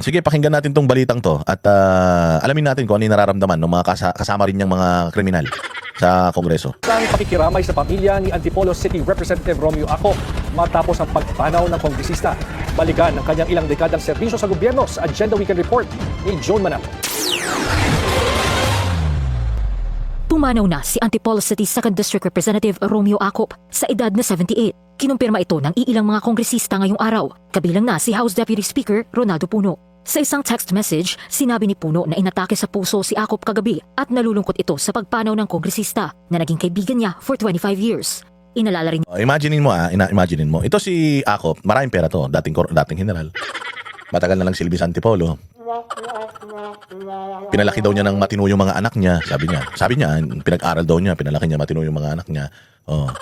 sige, pakinggan natin tong balitang to at alamin natin kung ano yung nararamdaman ng mga kasama rin niyang mga kriminal sa Kongreso. Ang pakikiramay sa pamilya ni Antipolo City Representative Romeo Acop matapos ang pagpanaw ng kongresista. Balikan ang kanyang ilang dekadang serbisyo sa gobyerno sa Agenda Weekend Report ni Joan Manalo. Pumanaw na si Antipolo City 2nd District Representative Romeo Acop sa edad na 78. Kinumpirma ito ng iilang mga kongresista ngayong araw, kabilang na si House Deputy Speaker Ronaldo Puno. Sa isang text message, sinabi ni Puno na inatake sa puso si Acop kagabi at nalulungkot ito sa pagpanaw ng kongresista na naging kaibigan niya for 25 years. Inalala rin Imaginein mo, ito si Acop, maraming pera to, dating general. Matagal na lang silbi sa Antipolo. Pinalaki daw niya ng matino yung mga anak niya, sabi niya, pinag-aral daw niya, pinalaki niya matino yung mga anak niya. Oh.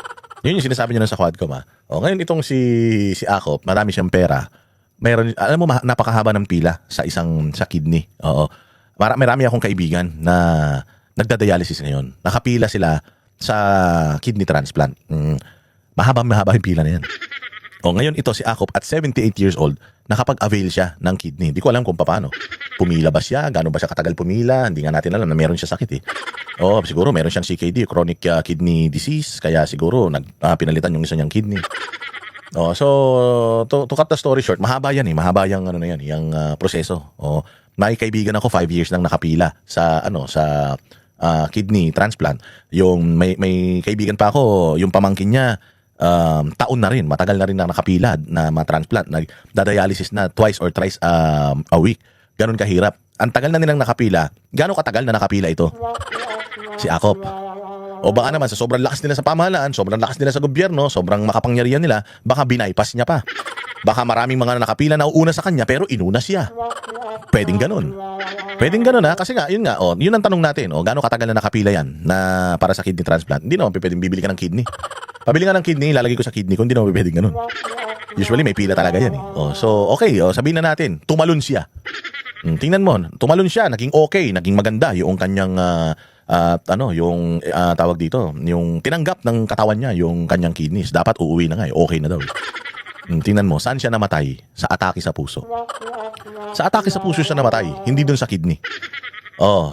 Yun yung sinasabi niya sa Quadcom. Ngayon itong si Acop, marami siyang pera. Mayroon, alam mo, napakahaba ng pila sa kidney. Oo. Marami akong kaibigan na nagda-dialysis ngayon. Nakapila sila sa kidney transplant. Mahaba yung pila na yan. Ngayon ito si Acop at 78 years old, nakapag-avail siya ng kidney. Hindi ko alam kung paano. Pumila ba siya? Gaano ba siya katagal pumila? Hindi nga natin alam na meron siya sakit siguro meron siyang CKD, chronic kidney disease, kaya siguro pinalitan yung isa niyang kidney. So to cut the story short, mahaba yan mahaba yung yung proseso. May kaibigan ako 5 years nang nakapila sa kidney transplant. Yung may kaibigan pa ako, yung pamangkin niya taon na rin, matagal na rin na nakapila na ma-transplant, nagda-dialysis na twice or thrice a week. Ganon kahirap. Ang tagal na nilang nakapila. Gaano katagal na nakapila ito? Si Acop. O baka naman sa sobrang lakas nila sa pamahalaan, sobrang lakas nila sa gobyerno, sobrang makapangyarihan nila, baka binaypas niya pa. Baka maraming mga nakapila na uuna sa kanya pero inuna siya. Pwedeng ganun. Pwedeng ganun kasi nga, yun ang tanong natin. Gaano katagal na nakapila yan na para sa kidney transplant? Hindi naman pwedeng bibili ka ng kidney. Pabili ka ng kidney, lalagay ko sa kidney ko, hindi naman pwedeng ganun. Usually may pila talaga yan So okay, sabihin na natin, tumalon siya. Tingnan mo, tumalon siya, naging okay, naging maganda yung kanyang tawag dito, yung tinanggap ng katawan niya yung kanyang kidneys. Dapat uuwi na nga, okay na daw. Tingnan mo, saan siya namatay? Sa atake sa puso. Sa atake sa puso siya namatay, hindi dun sa kidney.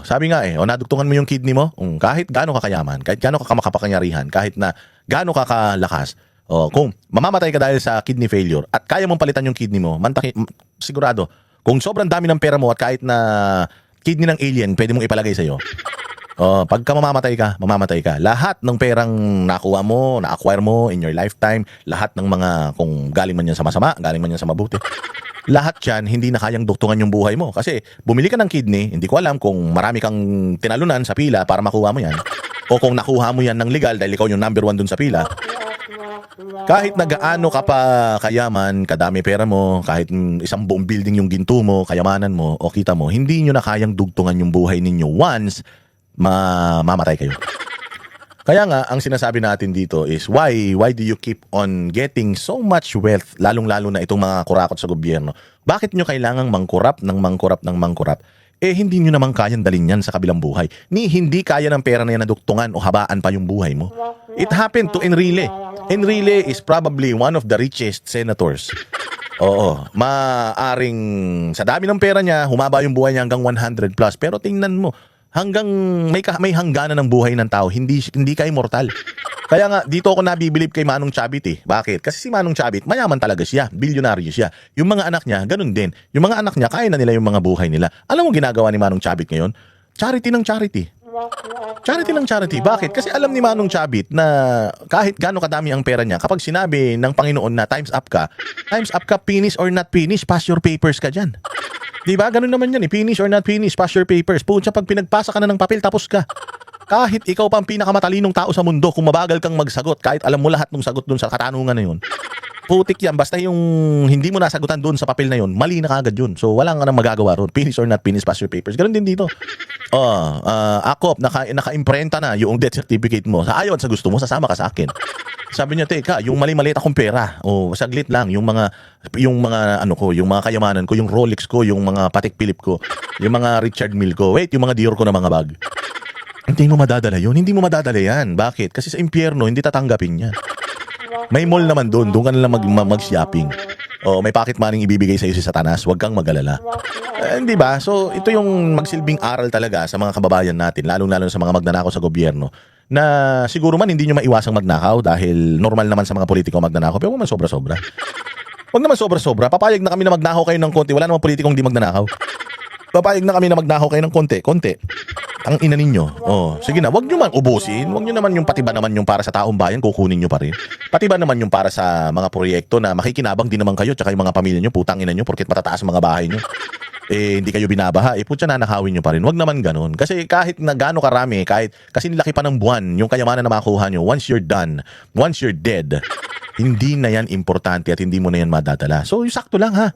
Sabi nga nadugtungan mo yung kidney mo, kahit gaano ka kayaman, kahit gaano ka makapangyarihan, kahit na gaano ka kalakas, kung mamamatay ka dahil sa kidney failure at kaya mong palitan yung kidney mo, sigurado, kung sobrang dami ng pera mo at kahit na kidney ng alien, pwede mong ipalagay sa'yo. Pagka mamamatay ka. Lahat ng perang nakuha mo, na-acquire mo in your lifetime, lahat ng mga, kung galing man yan sa masama, galing man yan sa mabuti, lahat yan, hindi na kayang duktungan yung buhay mo. Kasi bumili ka ng kidney, hindi ko alam kung marami kang tinalunan sa pila para makuha mo yan. O kung nakuha mo yan ng legal dahil ikaw yung number 1 dun sa pila. Kahit na gaano ka pa kayaman, kadami pera mo, kahit isang buong building yung ginto mo, kayamanan mo, o kita mo, hindi nyo na kayang dugtungan yung buhay ninyo once mamamatay kayo. Kaya nga, ang sinasabi natin dito is why do you keep on getting so much wealth, lalong-lalo na itong mga kurakot sa gobyerno? Bakit nyo kailangang mangkurap? Hindi nyo naman kayang dalhin yan sa kabilang buhay. Hindi kaya ng pera na yan na duktungan o habaan pa yung buhay mo. It happened to Enrile. Enrile is probably one of the richest senators. Maaring sa dami ng pera niya, humaba yung buhay niya hanggang 100 plus. Pero tingnan mo, hanggang may hangganan ng buhay ng tao, hindi ka immortal. Kaya nga, dito ako nabibilib kay Manong Chavit Bakit? Kasi si Manong Chavit, mayaman talaga siya, bilyonaryo siya. Yung mga anak niya, ganun din. Yung mga anak niya, kaya na nila yung mga buhay nila. Alam mo ginagawa ni Manong Chavit ngayon? Charity ng charity. Charity ng charity. Bakit? Kasi alam ni Manong Chavit na kahit gaano kadami ang pera niya, kapag sinabi ng Panginoon na times up ka, finish or not finish, pass your papers ka dyan. Diba? Ganun naman yan finish or not finish, pass your papers. Pucha, pag pinagpasa ka na ng papel, tapos ka. Kahit ikaw pa ang pinakamatalinong tao sa mundo, kung mabagal kang magsagot, kahit alam mo lahat ng sagot dun sa katanungan na yun, putik yan. Basta yung hindi mo nasagutan dun sa papel na yun, mali na kagad yun. So, wala nga nang magagawa ron. Finish or not finish, pass your papers. Ganun din dito. Acop, naka-imprenta na yung death certificate mo. Sa ayaw at sa gusto mo, sasama ka sa akin. Sabi niya, teka, yung mali-maliit akong pera, saglit lang, yung mga kayamanan ko, yung Rolex ko, yung mga Patek Philippe ko, yung mga Richard Mille ko, yung mga Dior ko na mga bag. Hindi mo madadala yun. Hindi mo madadala yan. Bakit? Kasi sa impyerno, hindi tatanggapin yan. May mall naman doon. Doon ka nalang mag-shopping. O may pocket money ibibigay sa iyo si Satanas, huwag kang mag-alala. Hindi ba? So ito yung magsilbing aral talaga sa mga kababayan natin, lalong-lalo sa mga magnanakaw sa gobyerno, na siguro man hindi nyo maiwasang magnakaw dahil normal naman sa mga politiko magnanakaw, pero huwag naman sobra-sobra. Huwag naman sobra-sobra. Papayag na kami na magnakaw kayo ng konti. Wala namang politikong hindi magnanakaw. Papayag na kami na magnakaw kayo ng konti. Ang ina ninyo. Oh, sige na, wag nyo man ubusin. Wag nyo naman yung pati ba naman yung para sa taong bayan, kukunin nyo pa rin. Pati ba naman yung para sa mga proyekto na makikinabang din naman kayo tsaka yung mga pamilya nyo, putang ina nyo, porket matataas ang mga bahay nyo. Hindi kayo binabaha, putya nanakawin nyo pa rin. Wag naman ganun. Kasi kahit na gaano karami, kahit kasi nilaki pa ng buwan, yung kayamanan na makuha nyo, once you're done, once you're dead, hindi na yan importante at hindi mo na yan madadala. So, yung sakto lang ha.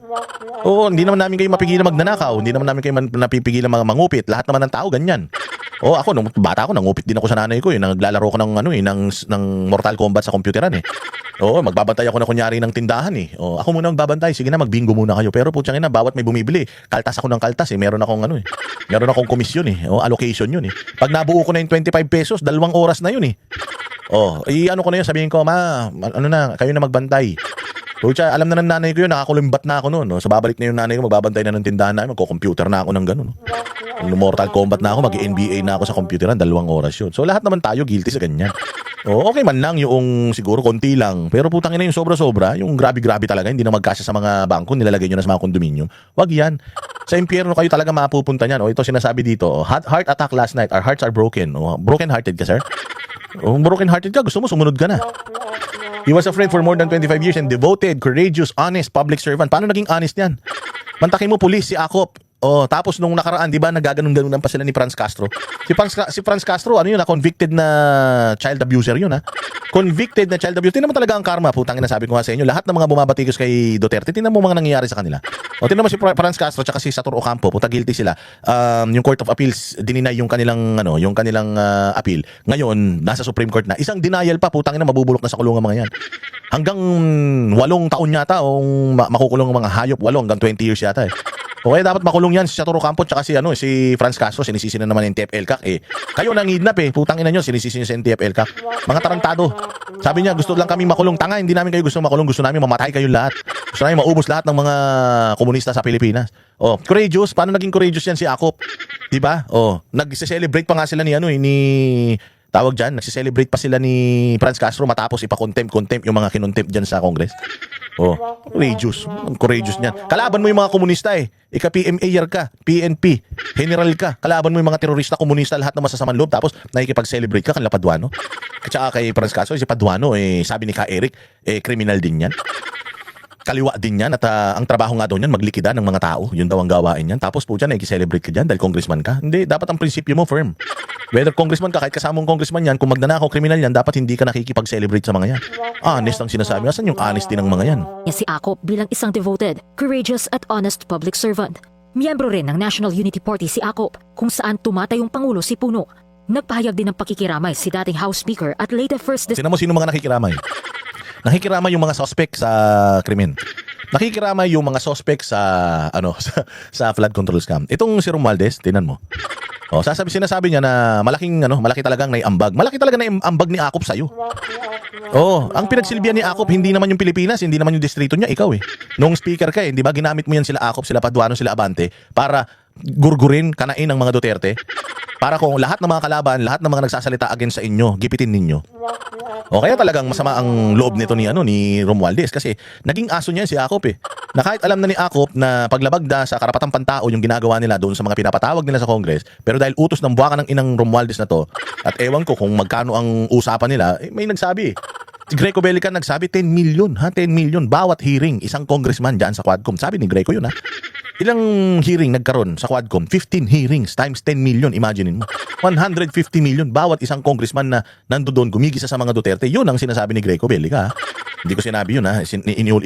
Oo, hindi naman namin kayo mapigilan magnanakaw, hindi naman namin kayo napipigilan mga mangupit. Lahat naman ng tao ganyan. Ako nung bata ako nangupit din ako sa nanay ko, naglalaro ko ng ng Mortal Kombat sa computeran magbabantay ako na kunyari ng tindahan ako muna magbabantay, sige na magbingo muna kayo. Pero putyang ina, bawat may bumibili, kaltas ako ng kaltas meron akong meron akong komisyon allocation yun Pag nabuo ko na yung 25 pesos, 2 oras na yun ano ko na yun, sabihin ko, ma, kayo na magbantay. Pucha, alam na ng nanay ko yun, nakakulumbat na ako noon. So babalik na yung nanay ko, magbabantay na ng tindahan namin, magko-computer na ako ng ganun. Mortal Kombat na ako, mag-NBA na ako sa computeran, 2 oras yun. So lahat naman tayo guilty sa ganyan. Okay man lang yung siguro konti lang, pero putang ina yung sobra-sobra, yung grabe-grabe talaga, hindi na magkasya sa mga bangko, nilalagay nyo na sa mga kondominium. Wag yan. Sa impyerno kayo talaga mapupunta niyan. Ito sinasabi dito, heart attack last night, our hearts are broken. Broken-hearted ka, sir? Broken-hearted ka, gusto mo sumunod ka na. He was a friend for more than 25 years and devoted, courageous, honest, public servant. Paano naging honest yan? Mantakin mo pulis, si Akop. Tapos nung nakaraan, di ba, nagaganon-ganunan pa sila ni Franz Castro. Si Franz Castro, convicted na child abuser yun, ha? Convicted na child abuser. Tingnan mo talaga ang karma, putang ina, sabi ko nga sa inyo. Lahat ng mga bumabatikos kay Duterte, tingnan mo mga nangyayari sa kanila. Tingnan mo si Franz Castro tsaka si Sator Ocampo, puta guilty sila. Yung Court of Appeals, dininay yung kanilang, appeal. Ngayon, nasa Supreme Court na. Isang denial pa, putang ina, mabubulok na sa kulungan mga yan. Hanggang 8 taon yata, makukulong ang mga hayop, 8 hanggang 20 years yata Okay, dapat makulong yan si Sator Ocampo tsaka si Franz Castro, sinisisi na naman yung TFL-CAC Kayo nangidnap putang ina nyo, sinisisi nyo sa TFL-CAC. Mga tarantado. Sabi niya, gusto lang kami makulong. Tanga, hindi namin kayo gusto makulong, gusto namin mamatay kayo lahat. Gusto namin maubos lahat ng mga komunista sa Pilipinas. Courageous, paano naging courageous yan si Akop? Diba? Nag-celebrate pa nga sila ni tawag dyan, nagsiselebrate pa sila ni Franz Castro matapos ipa-contempt yung mga kinontempt dyan sa Congress. Courageous. Courageous niyan. Kalaban mo yung mga komunista Ika-PMAR ka, PNP, general ka. Kalaban mo yung mga terorista, komunista, lahat ng masasamang loob. Tapos nakikipag-celebrate ka kanila Paduano. At kay Franz Castro, si Paduano, sabi ni Ka Eric, criminal din yan. Kaliwa din yan at ang trabaho nga daw niyan maglikida ng mga tao. Yun daw ang gawain niyan. Tapos po dyan, nag-celebrate ka dyan dahil congressman ka. Hindi, dapat ang prinsipyo mo firm. Whether congressman ka, kahit kasamang congressman yan, kung magnanakaw kriminal yan, dapat hindi ka nakikipag-celebrate sa mga yan. Honest ang sinasabi. Asan yung honesty ng mga yan? Si Akop bilang isang devoted, courageous at honest public servant. Miyembro rin ng National Unity Party si Akop, kung saan tumatayong Pangulo si Puno. Nagpahayag din ng pakikiramay si dating House Speaker at later First Sino mga nakikiramay? Nakikiramay yung mga suspect sa krimen. Nakikiramay yung mga suspect sa sa flood control scam. Itong si Romualdez, tinan mo. Sinasabi niya na malaki talagang naiambag. Malaki talaga naiambag ni Akop sa'yo. Ang pinagsilbihan ni Akop, hindi naman yung Pilipinas, hindi naman yung distrito niya, ikaw Nung speaker ka di ba, ginamit mo yan sila Akop, sila Paduano, sila Abante, para gurgurin, kanain ng mga Duterte. Para kung lahat ng mga kalaban, lahat ng mga nagsasalita against sa inyo, gipitin ninyo. Kaya talagang masama ang loob nito ni Romualdez kasi naging aso niya si Akop Na kahit alam na ni Akop na paglabag sa karapatang pantao yung ginagawa nila doon sa mga pinapatawag nila sa Congress, pero dahil utos ng buwaka ng inang Romualdez na to, at ewan ko kung magkano ang usapan nila, may nagsabi Si Greco Belican nagsabi 10 million, 10 million bawat hearing isang congressman diyan sa Quadcom. Sabi ni Greco yun Ilang hearing nagkaroon sa Quadcom? 15 hearings times 10 million. Imagine mo. 150 million bawat isang congressman na nandoon gumigisa sa mga Duterte. Yun ang sinasabi ni Greco Belica. Hindi ko sinabi yun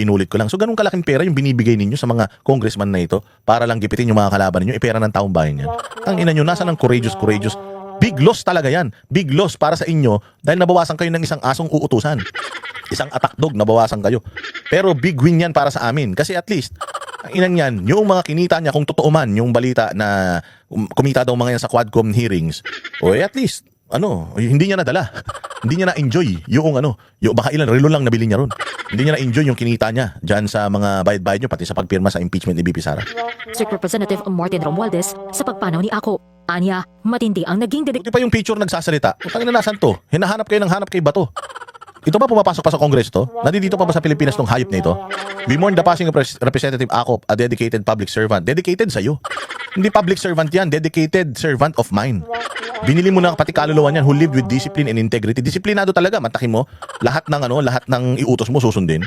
inulit ko lang. So ganun kalaking pera yung binibigay ninyo sa mga congressman na ito para lang gipitin yung mga kalaban ninyo. Pera ng taong bayan yan. Ang ina nyo, nasa ng courageous. Big loss talaga yan. Big loss para sa inyo dahil nabawasan kayo ng isang asong uutusan. Isang attack dog, nabawasan kayo. Pero big win yan para sa amin. Kasi at least, ang inang yan, yung mga kinita niya, kung totoo man, yung balita na kumita daw mga yan sa Quadcom hearings, at least, hindi niya nadala. Hindi niya na-enjoy yung baka ilan relo lang nabili niya ron. Hindi niya na-enjoy yung kinita niya dyan sa mga bayad-bayad niyo, pati sa pagpirma sa impeachment ni BP Sara. District Representative Martin Romualdez sa pagpanaw ni Akop. Anya, matindi ang naging Buti pa yung picture nagsasalita. Utang na nasan to? Hinahanap kayo ng hanap kay bato. Ito ba pumapasok pa sa Congress to? Nandito pa ba sa Pilipinas tong hayop na ito? We mourn the passing of Representative Akop, a dedicated public servant. Dedicated sa'yo. Hindi public servant yan, dedicated servant of mine. Binili mo na pati kaluluwa niyan who lived with discipline and integrity. Disiplinado talaga, mantakin mo. Lahat ng iutos mo susundin.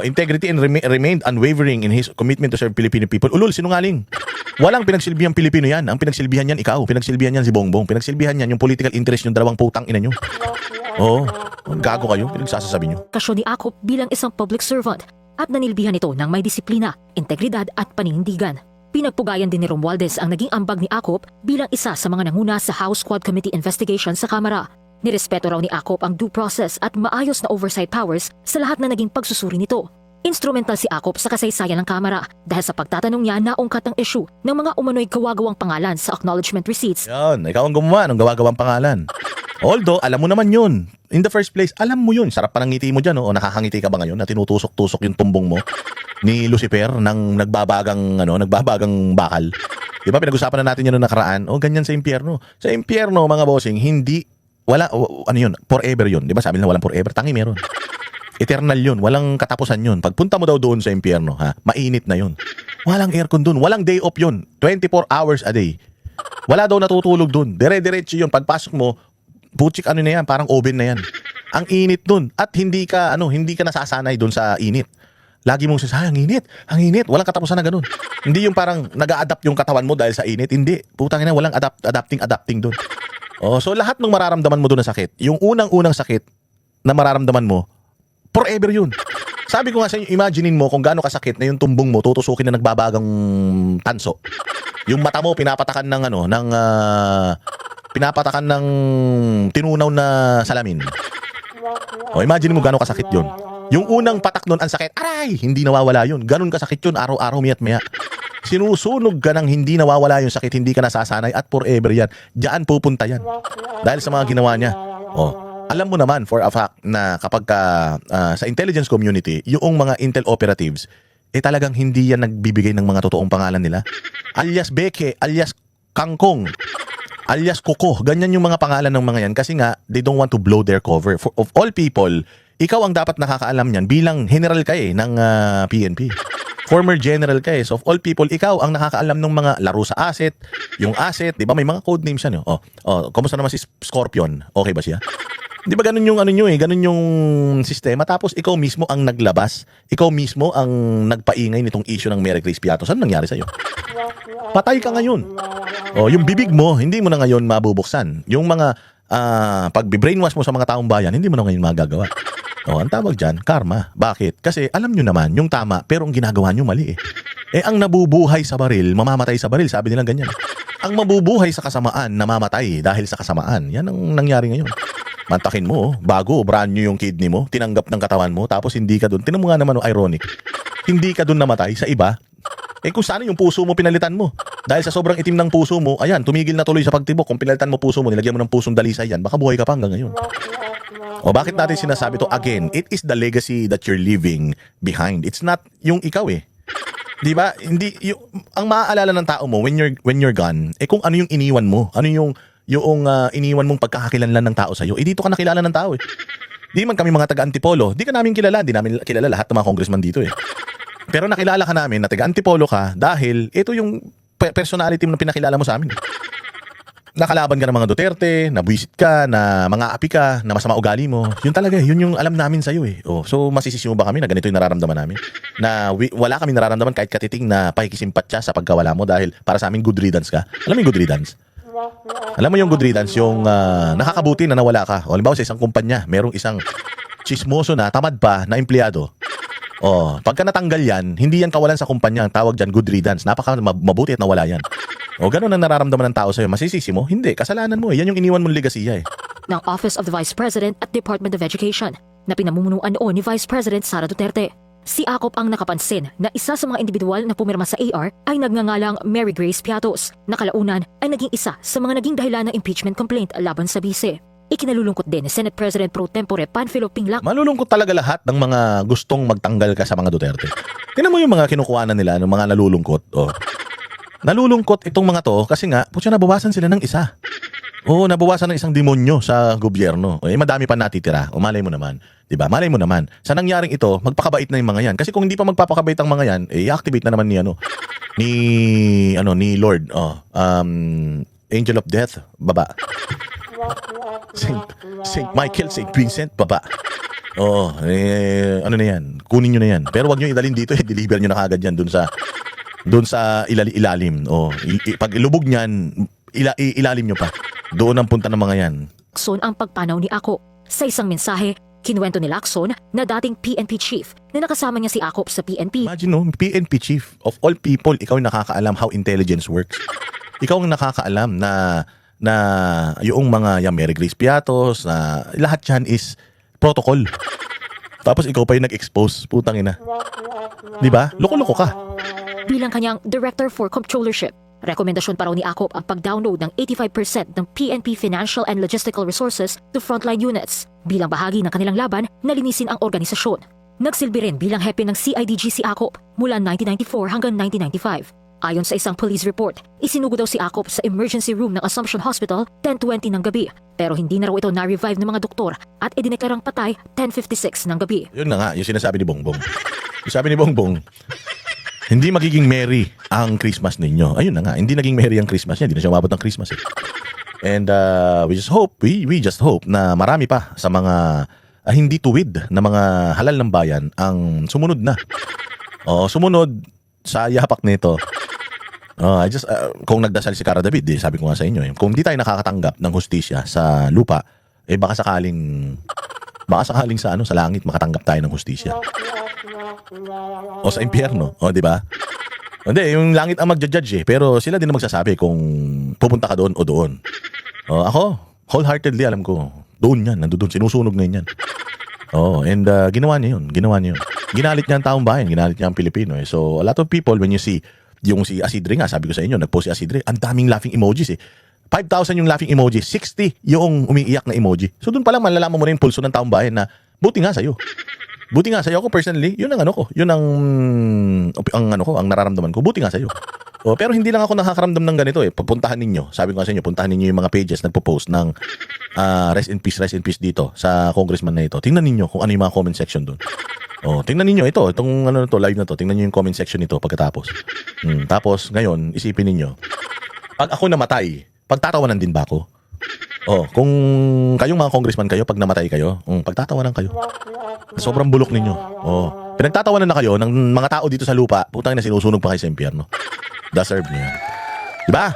Integrity and remained unwavering in his commitment to serve Filipino people. Ulul, sinungaling. Walang pinagsilbihan Pilipino yan. Ang pinagsilbihan yan ikaw. Pinagsilbihan yan si Bongbong. Pinagsilbihan yan yung political interest yung dalawang putang ina nyo. Gago kayo. Pinagsasasabi nyo. kasyon ni Akop bilang isang public servant at nanilbihan ito ng may disiplina, integridad at paninindigan. Pinagpugayan din ni Romualdez ang naging ambag ni Akop bilang isa sa mga nanguna sa House Quad Committee investigation sa Kamara. Nirespeto raw ni Akop ang due process at maayos na oversight powers sa lahat na naging pagsusuri nito. Instrumental si Akop sa kasaysayan ng Kamara dahil sa pagtatanong niya naungkat ang issue ng mga umano'y gawagawang pangalan sa acknowledgement receipts. Yan, ikaw ang gumawa ng gawagawang pangalan. Although, alam mo naman yun. In the first place, alam mo yun. Sarap pa ng ngiti mo dyan, o nakakangiti ka ba ngayon na tinutusok-tusok yung tumbong mo ni Lucifer ng nagbabagang bakal. Di ba, pinag-usapan na natin yan noong nakaraan. Ganyan sa impyerno. Sa impyerno, mga bossing, forever yun. Di ba, sabi nila walang forever. Tangi meron. Eternal yun. Walang katapusan yun. Pagpunta mo daw doon sa impyerno, mainit na yun. Walang aircon doon. Walang day off yun. 24 hours a day. Wala daw natutulog doon. Dire-diretso yun. Pagpasok mo, putsik na yan, parang oven na yan. Ang init dun. At hindi ka nasasanay dun sa init. Lagi mong sasabi, ang init. Walang katapusan na ganun. Hindi yung parang nag-a-adapt yung katawan mo dahil sa init. Hindi. Putang ina, walang adapting dun. So lahat ng mararamdaman mo dun na sakit, yung unang-unang sakit na mararamdaman mo, forever yun. Sabi ko nga sa inyo, imaginein mo kung gaano kasakit na yung tumbong mo tutusukin na nagbabagang tanso. Yung mata mo pinapatakan ng tinunaw na salamin. Imagine mo gano'ng kasakit yun. Yung unang patak nun, ang sakit, aray, hindi nawawala yun. Ganon kasakit yun, araw-araw, maya. Sinusunog ka ng hindi nawawala yung sakit, hindi ka nasasanay at forever yan. Diyan pupunta yan. Dahil sa mga ginawa niya. Alam mo naman for a fact na kapag sa intelligence community, yung mga intel operatives, talagang hindi yan nagbibigay ng mga totoong pangalan nila. Alias Beke, alias Kangkong, alias Kuko. Ganyan yung mga pangalan ng mga yan kasi nga, they don't want to blow their cover. Of all people, ikaw ang dapat nakakaalam yan bilang general ka ng PNP. Former general ka So of all people, ikaw ang nakakaalam ng mga laro sa asset, yung asset, di ba may mga code names yan. Kumusta naman si Scorpion? Okay ba siya? Di ba ganun yung ganun yung sistema. Tapos ikaw mismo ang naglabas. Ikaw mismo ang nagpaingay nitong issue ng Mary Grace Piatos. Ano nangyari sa'yo? Patay ka ngayon. Yung bibig mo, hindi mo na ngayon mabubuksan. Yung mga pag-brainwash mo sa mga taong bayan, hindi mo na ngayon magagawa. Ang tawag dyan, karma. Bakit? Kasi alam nyo naman yung tama, pero ang ginagawa nyo mali ang nabubuhay sa baril, mamamatay sa baril. Sabi nila ganyan. Ang mabubuhay sa kasamaan, namamatay dahil sa kasamaan. Yan ang nangyari ngayon. Mantakin mo, bago, brand new yung kidney mo, tinanggap ng katawan mo, tapos hindi ka dun. Tinan mo nga naman, ironic. Hindi ka dun namatay sa iba. Kung saan yung puso mo pinalitan mo? Dahil sa sobrang itim ng puso mo, ayan, tumigil na tuloy sa pagtibok. Kung pinalitan mo puso mo, nilagyan mo ng pusong dalisay yan, baka buhay ka pa hanggang ngayon. Bakit natin sinasabi to? Again, it is the legacy that you're leaving behind. It's not yung ikaw Di ba? Hindi, ang maaalala ng tao mo when you're gone, kung ano yung iniwan mo, ano yung iniwan mong pagkakakilanlan ng tao sa'yo, dito ka nakilala ng tao Di man kami mga taga-Antipolo, di ka namin kilala, di namin kilala lahat ng mga congressman dito Pero nakilala ka namin na taga-Antipolo ka dahil ito yung personality mo na pinakilala mo sa amin. Nakalaban ka ng mga Duterte, nabwisit ka, na mga api ka, na masama ugali mo. Yun talaga, yun yung alam namin sa'yo So masisisi mo ba kami na ganito yung nararamdaman namin? Na wala kami nararamdaman kahit katiting na pakikisimpatya sa pagkawala mo dahil para sa amin good riddance ka. Alam mo yung good riddance? Alam mo yung good riddance, yung nakakabuti na nawala ka. Halimbawa sa isang kumpanya, merong isang chismoso na, tamad pa, na empleyado. Pagka natanggal yan, hindi yan kawalan sa kumpanya. Ang tawag dyan, good riddance. Mabuti at nawala yan. Ganun ang nararamdaman ng tao sa'yo. Masisisi mo? Hindi. Kasalanan mo Yan yung iniwan mong legasiya Ng Office of the Vice President at Department of Education na pinamumunuan noon ni Vice President Sara Duterte. Si Acop ang nakapansin na isa sa mga individual na pumirma sa AR ay nagngangalang Mary Grace Piatos, na kalaunan ay naging isa sa mga naging dahilan ng impeachment complaint laban sa bise. Ikinalulungkot din ni Senate President Pro Tempore Panfilo Pinglak. Malulungkot talaga lahat ng mga gustong magtanggal ka sa mga Duterte. Tingnan mo yung mga kinukuhanan nila ng mga nalulungkot. Oh. Nalulungkot itong mga to kasi nga, putya, nabawasan sila ng isa. Oo, nabawasan ng isang demonyo sa gobyerno. Eh, madami pa natitira. O, malay mo naman. Diba? Malay mo naman. Sa nangyaring ito, magpakabait na yung mga yan. Kasi kung hindi pa magpapakabait ang mga yan, eh, i-activate na naman ni Lord. Angel of Death, baba. Saint Michael, Saint Vincent, baba. Oo, ano na yan? Kunin nyo na yan. Pero wag nyo idalhin dito, deliver nyo na kagad yan dun sa ilalim. O, pag ilubog nyan, ilalim nyo pa. Doon ang punta ng mga yan. Lacson ang pagpanaw ni Acop. Sa isang mensahe, kinuwento ni Lacson na dating PNP chief na nakasama niya si Acop sa PNP. Imagine, no, PNP chief of all people, ikaw yung nakakaalam how intelligence works. Ikaw ang nakakaalam na yung mga Mary Grace Piatos, na lahat yan is protocol. Tapos ikaw pa yung nag-expose, putang ina. Di ba? Loko-loko ka. Bilang kanyang Director for Comptrollership, rekomendasyon pa raw ni Acop ang pag-download ng 85% ng PNP financial and logistical resources to frontline units. Bilang bahagi ng kanilang laban na linisin ang organisasyon. Nagsilbi rin bilang hepe ng CIDG si Acop mula 1994 hanggang 1995. Ayon sa isang police report, isinugo daw si Acop sa emergency room ng Assumption Hospital 10:20 ng gabi. Pero hindi na raw ito na-revive ng mga doktor at idineklarang patay 10:56 ng gabi. Yun na nga, yung sinasabi ni Bongbong. Yung sabi ni Bongbong, hindi magiging merry ang Christmas ninyo. Ayun na nga, hindi naging merry ang Christmas niya. Hindi na siya umabot ng Christmas eh. And we just hope na marami pa sa mga hindi tuwid na mga halal ng bayan ang sumunod na. Sumunod sa yapak nito. Kung nagdasal si Cara David, sabi ko nga sa inyo, kung hindi tayo nakakatanggap ng hustisya sa lupa, baka sakaling sa langit makatanggap tayo ng hustisya. O sa impyerno, di ba? Hindi, yung langit ang magja-judge pero sila din ang magsasabi kung pupunta ka doon o doon. Ako, wholeheartedly alam ko, doon yan, nandoon, sinusunog na yan. And ginawa niya yun. Ginalit niya ang taong bayan, ginalit niya ang Pilipino. So, a lot of people, when you see, yung si Asidre nga, sabi ko sa inyo, nag-post si Asidre, ang daming laughing emojis 5,000 yung laughing emoji, 60 yung umiiyak na emoji. So, doon pa lang malalaman mo na yung pulso ng taong bayan na, buti nga sa'yo. Buti nga sa'yo. Ako personally, yun ang ang nararamdaman ko. Buti nga sa'yo. Pero hindi lang ako nakakaramdam ng ganito Pupuntahan ninyo. Sabi ko nga sa inyo, puntahan ninyo yung mga pages nagpo-post ng rest in peace dito sa congressman na ito. Tingnan ninyo kung ano yung mga comment section doon. Tingnan ninyo itong live na to. Tingnan niyo yung comment section nito pagkatapos. Tapos ngayon, isipin ninyo, pag ako namatay, pagtatawanan din ba ako? Kung kayong mga congressman kayo, pag namatay kayo, pagtatawanan kayo. Sobrang bulok ninyo. Pinagtatawanan na kayo ng mga tao dito sa lupa, putang na sinusunog pa kayo sa impyerno. Deserve niyo yan. Diba?